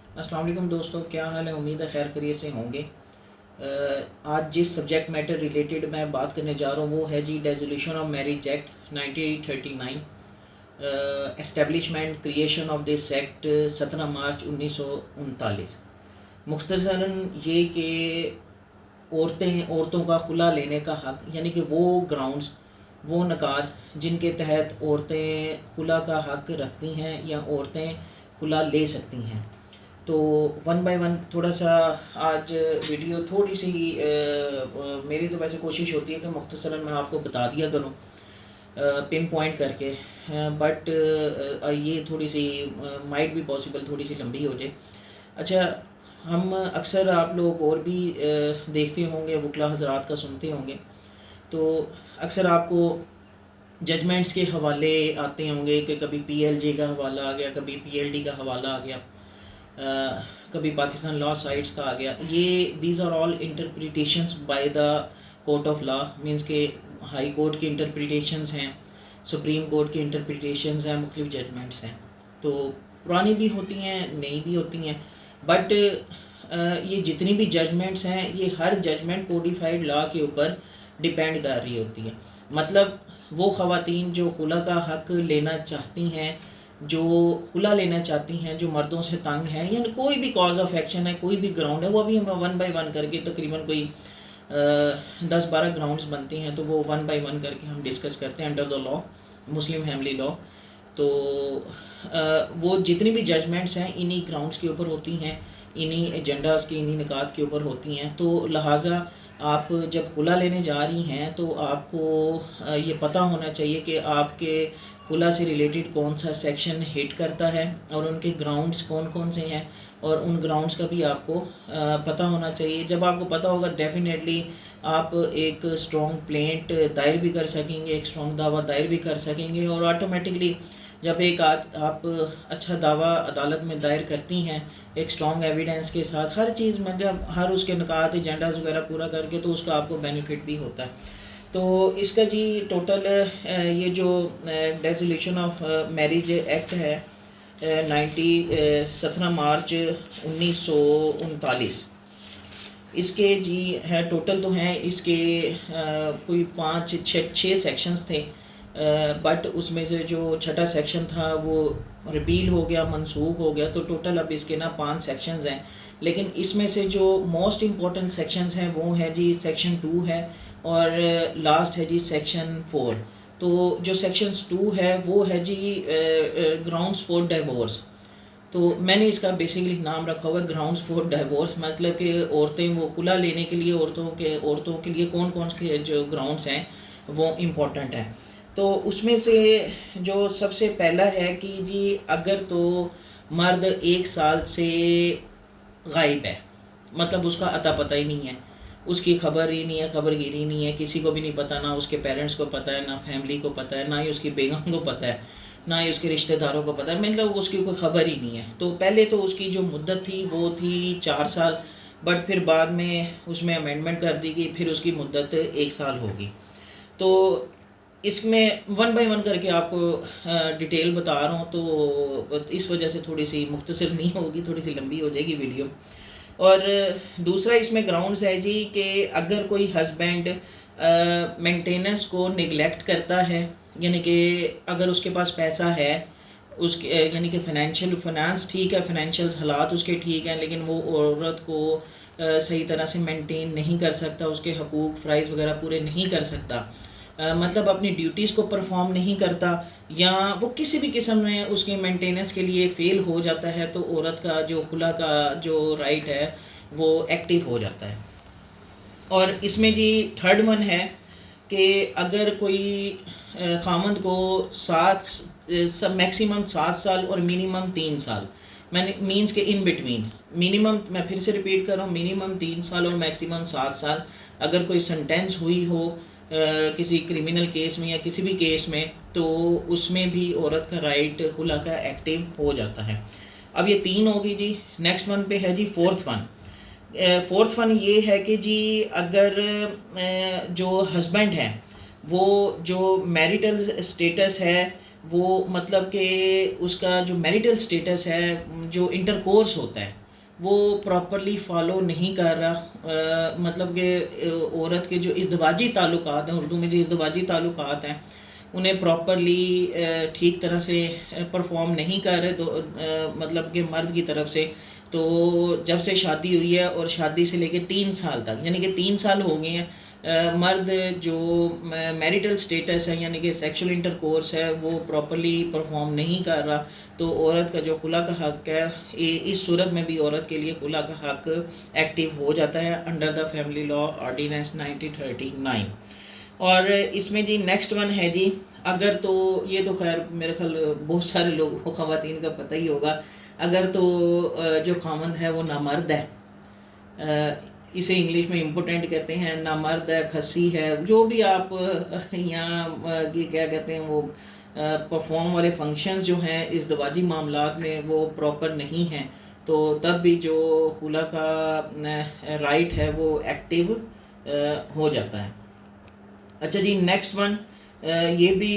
السلام علیکم دوستو، کیا حال ہے؟ امید ہے خیر خیریت سے ہوں گے۔ آج جس سبجیکٹ میٹر ریلیٹڈ میں بات کرنے جا رہا ہوں وہ ہے dissolution of marriage act 1939، establishment creation of this act 17 March 1939۔ مختصراً یہ کہ عورتوں کا خلا لینے کا حق، یعنی کہ وہ گراؤنڈز، وہ نکات جن کے تحت عورتیں خلا کا حق رکھتی ہیں یا عورتیں خلا لے سکتی ہیں۔ تو ون بائی ون تھوڑا سا آج ویڈیو تھوڑی سی میری تو ویسے کوشش ہوتی ہے کہ مختصراً میں آپ کو بتا دیا کروں پن پوائنٹ کر کے، بٹ یہ تھوڑی سی مائٹ بھی پاسبل تھوڑی سی لمبی ہو جائے۔ اچھا، ہم اکثر آپ لوگ اور بھی دیکھتے ہوں گے، وکلا حضرات کا سنتے ہوں گے، تو اکثر آپ کو ججمنٹس کے حوالے آتے ہوں گے کہ کبھی پی ایل جے کا حوالہ آ گیا، کبھی پی ایل ڈی کا حوالہ آ گیا، کبھی پاکستان لا سائٹس کا آ گیا۔ یہ these are all interpretations by the court of law, means کہ ہائی کورٹ کی انٹرپریٹیشنس ہیں، سپریم کورٹ کی انٹرپریٹیشنس ہیں، مختلف ججمنٹس ہیں، تو پرانی بھی ہوتی ہیں، نئی بھی ہوتی ہیں، بٹ یہ جتنی بھی ججمنٹس ہیں یہ ہر ججمنٹ کوڈیفائڈ لا کے اوپر ڈیپینڈ کر رہی ہوتی ہے۔ مطلب وہ خواتین جو خلا کا حق لینا چاہتی ہیں، جو خلا لینا چاہتی ہیں، جو مردوں سے تنگ ہیں، یعنی کوئی بھی کاز آف ایکشن ہے، کوئی بھی گراؤنڈ ہے، وہ ابھی ہم ون بائی ون کر کے تقریباً کوئی 10-12 گراؤنڈز بنتے ہیں، تو وہ ون بائی ون کر کے ہم ڈسکس کرتے ہیں under the law, Muslim family لا۔ تو وہ جتنی بھی ججمنٹس ہیں انہی گراؤنڈس کے اوپر ہوتی ہیں، انہی ایجنڈاز کی، انہی نکات کے اوپر ہوتی ہیں۔ تو لہٰذا آپ جب خلا لینے جا رہی ہیں تو آپ کو یہ پتہ ہونا چاہیے کہ آپ کے خلا سے ریلیٹڈ کون سا سیکشن ہٹ کرتا ہے اور ان کے گراؤنڈز کون کون سے ہیں، اور ان گراؤنڈز کا بھی آپ کو پتہ ہونا چاہیے۔ جب آپ کو پتہ ہوگا ڈیفینیٹلی آپ ایک اسٹرانگ پلینٹ دائر بھی کر سکیں گے، ایک اسٹرانگ دعویٰ دائر بھی کر سکیں گے، اور آٹومیٹکلی جب ایک آپ اچھا دعویٰ عدالت میں دائر کرتی ہیں ایک اسٹرانگ ایویڈنس کے ساتھ، ہر چیز میں جب ہر اس کے نکات ایجنڈاز وغیرہ پورا کر کے، تو اس کا آپ کو بینیفٹ بھی ہوتا ہے۔ تو اس کا ٹوٹل یہ جو ڈیزولیوشن آف میریج ایکٹ ہے 17 مارچ 1939، اس کے ہے ٹوٹل تو ہیں اس کے کوئی 5-6 سیکشنز تھے، بٹ اس میں سے جو چھٹا سیکشن تھا وہ ریپیل ہو گیا، منسوخ ہو گیا، تو ٹوٹل اب اس کے 5 سیکشنز ہیں۔ لیکن اس میں سے جو موسٹ امپورٹنٹ سیکشنز ہیں وہ ہے سیکشن 2 ہے، اور لاسٹ ہے سیکشن 4۔ تو جو سیکشنز 2 ہے وہ ہے گراؤنڈز فور ڈیورس۔ تو میں نے اس کا بیسیکلی نام رکھا ہوا ہے گراؤنڈز فور ڈیورس، مطلب کہ عورتیں وہ خلا لینے کے لیے عورتوں کے لیے کون کون سے جو گراؤنڈز ہیں وہ امپورٹنٹ ہیں۔ تو اس میں سے جو سب سے پہلا ہے کہ اگر تو مرد 1 سال سے غائب ہے، مطلب اس کا اتا پتہ ہی نہیں ہے، اس کی خبر ہی نہیں ہے، خبر گیری نہیں ہے، کسی کو بھی نہیں پتہ، نہ اس کے پیرنٹس کو پتہ ہے، نہ فیملی کو پتہ ہے، نہ ہی اس کی بیگم کو پتہ ہے، نہ ہی اس کے رشتہ داروں کو پتہ ہے، مطلب اس کی کوئی خبر ہی نہیں ہے۔ تو پہلے تو اس کی جو مدت تھی وہ تھی 4 سال، بٹ پھر بعد میں اس میں امینڈمنٹ کر دی گئی، پھر اس کی مدت 1 سال ہوگی۔ تو اس میں ون بائی ون کر کے آپ کو ڈیٹیل بتا رہا ہوں، تو اس وجہ سے تھوڑی سی مختصر نہیں ہوگی، تھوڑی سی لمبی ہو جائے گی ویڈیو۔ اور دوسرا اس میں گراؤنڈز ہے کہ اگر کوئی ہسبینڈ مینٹیننس کو نگلیکٹ کرتا ہے، یعنی کہ اگر اس کے پاس پیسہ ہے، اس کے یعنی کہ فائنانس ٹھیک ہے، فائنینشیل حالات اس کے ٹھیک ہیں، لیکن وہ عورت کو صحیح طرح سے مینٹین نہیں کر سکتا، اس کے حقوق فرائض وغیرہ پورے نہیں کر سکتا، مطلب اپنی ڈیوٹیز کو پرفارم نہیں کرتا، یا وہ کسی بھی قسم میں اس کی مینٹیننس کے لیے فیل ہو جاتا ہے، تو عورت کا جو خلا کا جو رائٹ ہے وہ ایکٹیو ہو جاتا ہے۔ اور اس میں تھرڈ ون ہے کہ اگر کوئی خامند کو میکسیمم 7 سال اور منیمم 3 سال، میں نے مینس کہ ان بٹوین، منیمم میں پھر سے ریپیٹ کر رہا ہوں، منیمم 3 سال اور میکسیمم 7 سال اگر کوئی سنٹینس ہوئی ہو کسی کرمنل کیس میں یا کسی بھی کیس میں، تو اس میں بھی عورت کا رائٹ خلا کا ایکٹیو ہو جاتا ہے۔ اب یہ 3 ہوگی نیکسٹ ون پہ ہے فورتھ ون یہ ہے کہ اگر جو ہسبینڈ ہے وہ جو میریٹل سٹیٹس ہے، وہ مطلب کہ اس کا جو میریٹل سٹیٹس ہے جو انٹر کورس ہوتا ہے، وہ پراپرلی فالو نہیں کر رہا، مطلب کہ عورت کے جو ازدواجی تعلقات ہیں، اردو میں جو ازدواجی تعلقات ہیں انہیں پراپرلی ٹھیک طرح سے پرفارم نہیں کر رہے، تو مطلب کہ مرد کی طرف سے، تو جب سے شادی ہوئی ہے اور شادی سے لے کے 3 سال تک، یعنی کہ 3 سال ہو گئے ہیں، مرد جو میریٹل سٹیٹس ہے یعنی کہ سیکشل انٹرکورس ہے وہ پراپرلی پرفارم نہیں کر رہا، تو عورت کا جو خلا کا حق ہے، اس صورت میں بھی عورت کے لیے خلا کا حق ایکٹیو ہو جاتا ہے under the family law ordinance 1939۔ اور اس میں جی نیکسٹ ون ہے جی، اگر تو یہ تو خیر میرے خیال بہت سارے لوگوں کو خواتین کا پتہ ہی ہوگا، اگر تو جو خامند ہے وہ نامرد ہے، اسے انگلش میں امپوٹنٹ کہتے ہیں، نامرد ہے، کھسی ہے، جو بھی آپ یہاں کیا کہتے ہیں وہ پرفارم والے فنکشنز جو ہیں ازدواجی معاملات میں وہ پراپر نہیں ہیں، تو تب بھی جو خلا کا رائٹ ہے وہ ایکٹیو ہو جاتا ہے۔ اچھا جی نیکسٹ ون، یہ بھی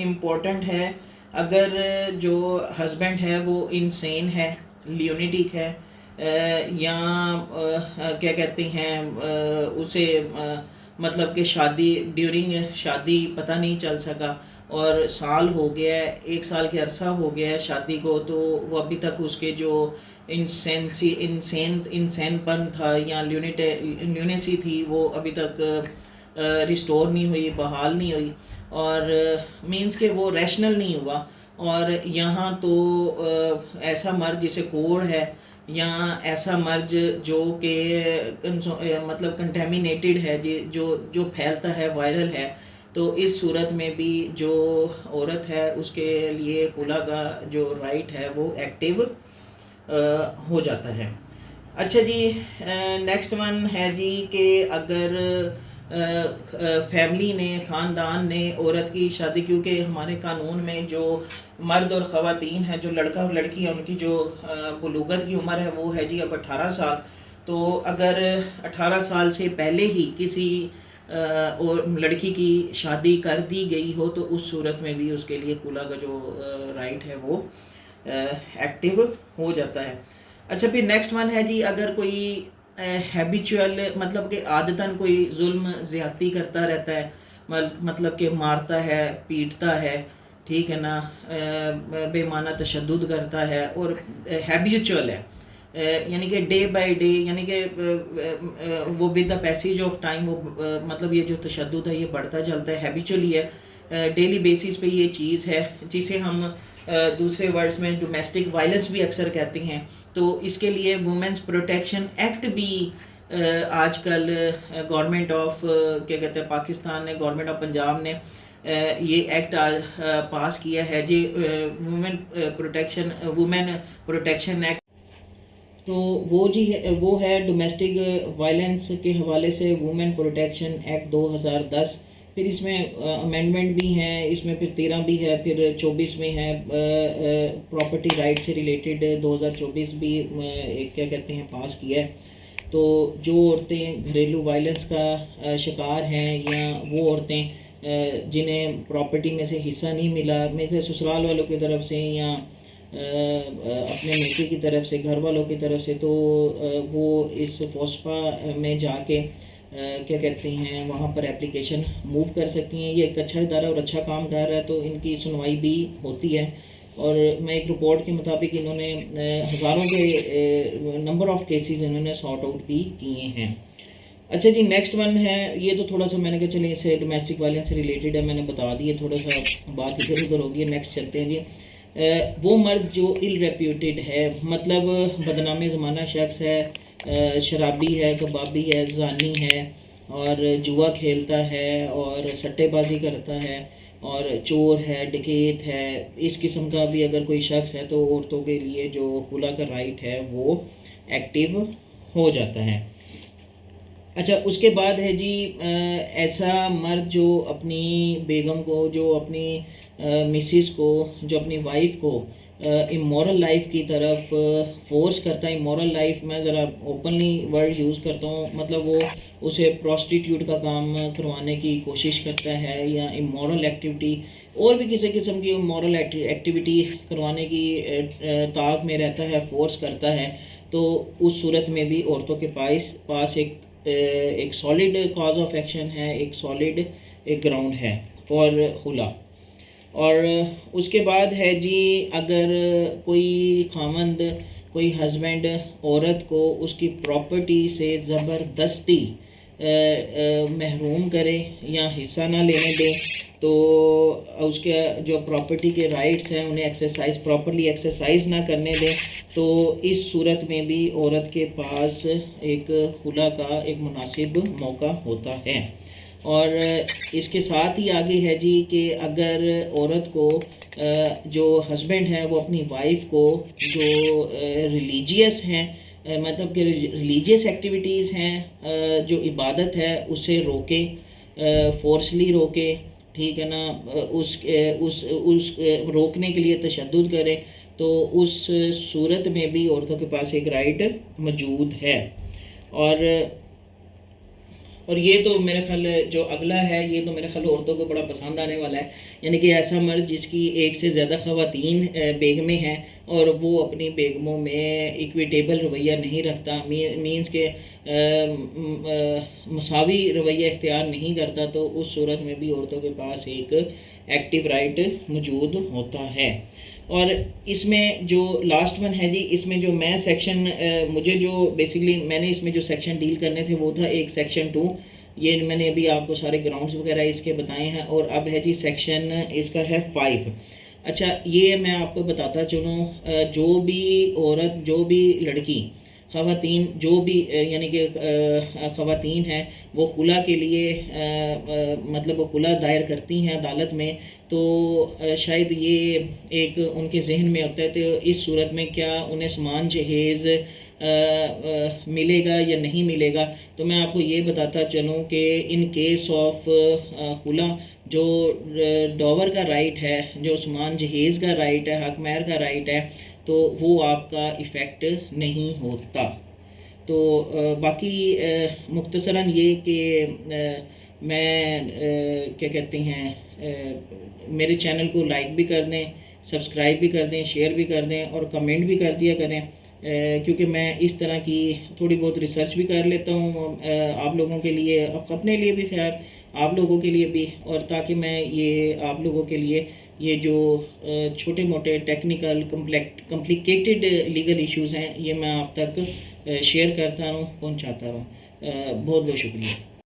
امپورٹنٹ ہے، اگر جو ہسبینڈ ہے وہ انسین ہے، لیونیٹک ہے، یا کیا کہتے ہیں اسے مطلب کہ شادی ڈیورنگ شادی پتہ نہیں چل سکا اور سال ہو گیا ہے، 1 سال کے عرصہ ہو گیا ہے شادی کو، تو وہ ابھی تک اس کے جو انسین پن تھا یا لیونیسی تھی وہ ابھی تک ریسٹور نہیں ہوئی، بحال نہیں ہوئی، اور مینس کہ وہ ریشنل نہیں ہوا، اور یہاں تو ایسا مرد جسے کوڑ ہے یا ایسا مرد جو کہ مطلب کنٹیمینیٹڈ ہے، جو پھیلتا ہے، وائرل ہے، تو اس صورت میں بھی جو عورت ہے اس کے لیے خلا کا جو رائٹ ہے وہ ایکٹیو ہو جاتا ہے۔ اچھا جی نیکسٹ ون ہے جی کہ اگر فیملی نے، خاندان نے عورت کی شادی، کیونکہ ہمارے قانون میں جو مرد اور خواتین ہیں، جو لڑکا اور لڑکی ہے، ان کی جو بلوغت کی عمر ہے وہ ہے جی اب 18 سال، تو اگر 18 سال سے پہلے ہی کسی اور لڑکی کی شادی کر دی گئی ہو تو اس صورت میں بھی اس کے لیے خلا کا جو رائٹ ہے وہ ایکٹیو ہو جاتا ہے۔ اچھا پھر نیکسٹ ون ہے جی، اگر کوئی ہیبیچول مطلب کہ عادتاً کوئی ظلم زیادتی کرتا رہتا ہے، مطلب کہ مارتا ہے، پیٹتا ہے، ٹھیک ہے نا، بے معنی تشدد کرتا ہے، اور ہیبیچول ہے، یعنی کہ ڈے بائی ڈے، یعنی کہ وہ with the passage of time وہ مطلب یہ جو تشدد ہے یہ بڑھتا چلتا ہے، ہیبیچولی ہے، ڈیلی بیسس پہ یہ چیز ہے، جسے ہم دوسرے ورڈز میں ڈومیسٹک وائلنس بھی اکثر کہتے ہیں، تو اس کے لیے وومنس پروٹیکشن ایکٹ بھی آج کل گورنمنٹ آف کیا کہتے ہیں پاکستان نے، گورنمنٹ آف پنجاب نے یہ ایکٹ پاس کیا ہے جی، وومن پروٹیکشن ایکٹ، تو وہ جی وہ ہے ڈومیسٹک وائلنس کے حوالے سے وومن پروٹیکشن ایکٹ 2010، پھر اس میں امینڈمنٹ بھی ہیں، اس میں پھر 13 بھی ہے، پھر 24 میں ہے پراپرٹی رائٹ سے ریلیٹڈ 2024 بھی ایک کیا کہتے ہیں پاس کیا ہے، تو جو عورتیں گھریلو وائلنس کا شکار ہیں یا وہ عورتیں جنہیں پراپرٹی میں سے حصہ نہیں ملا، میں سے سسرال والوں کی طرف سے یا اپنے میٹی کی طرف سے، گھر والوں کی طرف سے، تو وہ اس فوسپا میں جا کے کیا کہتے ہیں وہاں پر اپلیکیشن موو کر سکتی ہیں۔ یہ ایک اچھا ادارہ اور اچھا کام کر رہا ہے، تو ان کی سنوائی بھی ہوتی ہے، اور میں ایک رپورٹ کے مطابق انہوں نے ہزاروں کے نمبر آف کیسز انہوں نے سارٹ آؤٹ بھی کیے ہیں۔ اچھا جی نیکسٹ ون ہے، یہ تو تھوڑا سا میں نے کہا چلیں اس سے ڈومیسٹک وائلنس سے ریلیٹڈ ہے، میں نے بتا دی ہے، تھوڑا سا بات ادھر ادھر ہوگی، نیکسٹ چلتے ہیں جی۔ وہ مرد جو ال ریپیوٹیڈ ہے، مطلب بدنام زمانہ شخص ہے، شرابی ہے، کبابی ہے، زانی ہے، اور جوا کھیلتا ہے اور سٹے بازی کرتا ہے اور چور ہے، ڈکیت ہے، اس قسم کا بھی اگر کوئی شخص ہے تو عورتوں کے لیے جو خلا کا رائٹ ہے وہ ایکٹیو ہو جاتا ہے۔ اچھا اس کے بعد ہے جی ایسا مرد جو اپنی بیگم کو، جو اپنی مسز کو، جو اپنی وائف کو امورل لائف کی طرف فورس کرتا ہے، امورل لائف میں ذرا اوپنلی ورڈ یوز کرتا ہوں، مطلب وہ اسے پروسٹیٹیوٹ کا کام کروانے کی کوشش کرتا ہے یا امورل ایکٹیویٹی اور بھی کسی قسم کی امورل ایکٹیویٹی کروانے کی طاق میں رہتا ہے، فورس کرتا ہے، تو اس صورت میں بھی عورتوں کے پاس ایک سالڈ کاز آف ایکشن ہے، ایک سالڈ ایک گراؤنڈ ہے فار خلا۔ اور اس کے بعد ہے جی، اگر کوئی خاوند، کوئی ہسبینڈ عورت کو اس کی پراپرٹی سے زبردستی محروم کرے یا حصہ نہ لینے دے، تو اس کے جو پراپرٹی کے رائٹس ہیں انہیں پراپرلی ایکسرسائز نہ کرنے دیں، تو اس صورت میں بھی عورت کے پاس ایک خلا کا ایک مناسب موقع ہوتا ہے۔ اور اس کے ساتھ ہی آگے ہے جی کہ اگر عورت کو جو ہسبینڈ ہے وہ اپنی وائف کو جو ریلیجیس ہیں، مطلب کہ ریلیجیس ایکٹیویٹیز ہیں، جو عبادت ہے اسے روکے، فورسلی روکے، ٹھیک ہے نا، اس روکنے کے لیے تشدد کرے، تو اس صورت میں بھی عورتوں کے پاس ایک رائٹ موجود ہے۔ اور یہ تو میرے خیال جو اگلا ہے یہ تو میرے خیال عورتوں کو بڑا پسند آنے والا ہے، یعنی کہ ایسا مرد جس کی ایک سے زیادہ خواتین بیگمیں ہیں اور وہ اپنی بیگموں میں ایکویٹیبل رویہ نہیں رکھتا، مینس کہ مساوی رویہ اختیار نہیں کرتا، تو اس صورت میں بھی عورتوں کے پاس ایک ایکٹیو رائٹ موجود ہوتا ہے۔ اور اس میں جو لاسٹ ون ہے جی، اس میں جو میں سیکشن مجھے جو بیسیکلی میں نے اس میں جو سیکشن ڈیل کرنے تھے وہ تھا ایک سیکشن 2، یہ میں نے ابھی آپ کو سارے گراؤنڈز وغیرہ اس کے بتائے ہیں، اور اب ہے جی سیکشن اس کا ہے 5۔ اچھا، یہ میں آپ کو بتاتا چلوں، جو بھی عورت، جو بھی لڑکی، خواتین، جو بھی یعنی کہ خواتین ہیں وہ خلا کے لیے مطلب وہ خلا دائر کرتی ہیں عدالت میں، تو شاید یہ ایک ان کے ذہن میں ہوتا ہے تو اس صورت میں کیا انہیں سامان جہیز ملے گا یا نہیں ملے گا۔ تو میں آپ کو یہ بتاتا چلوں کہ ان کیس آف خلا جو ڈاور کا رائٹ ہے، جو سامان جہیز کا رائٹ ہے، حق مہر کا رائٹ ہے، تو وہ آپ کا ایفیکٹ نہیں ہوتا۔ تو باقی مختصراً یہ کہ میں کیا کہتے ہیں، میرے چینل کو لائک بھی کر دیں، سبسکرائب بھی کر دیں، شیئر بھی کر دیں، اور کمنٹ بھی کر دیا کریں، کیونکہ میں اس طرح کی تھوڑی بہت ریسرچ بھی کر لیتا ہوں آپ لوگوں کے لیے، اپنے لیے بھی، خیر آپ لوگوں کے لیے بھی، اور تاکہ میں یہ آپ لوگوں کے لیے یہ جو چھوٹے موٹے ٹیکنیکل کمپلیکیٹڈ لیگل ایشوز ہیں یہ میں آپ تک شیئر کرتا رہوں، پہنچاتا رہوں۔ بہت بہت شکریہ۔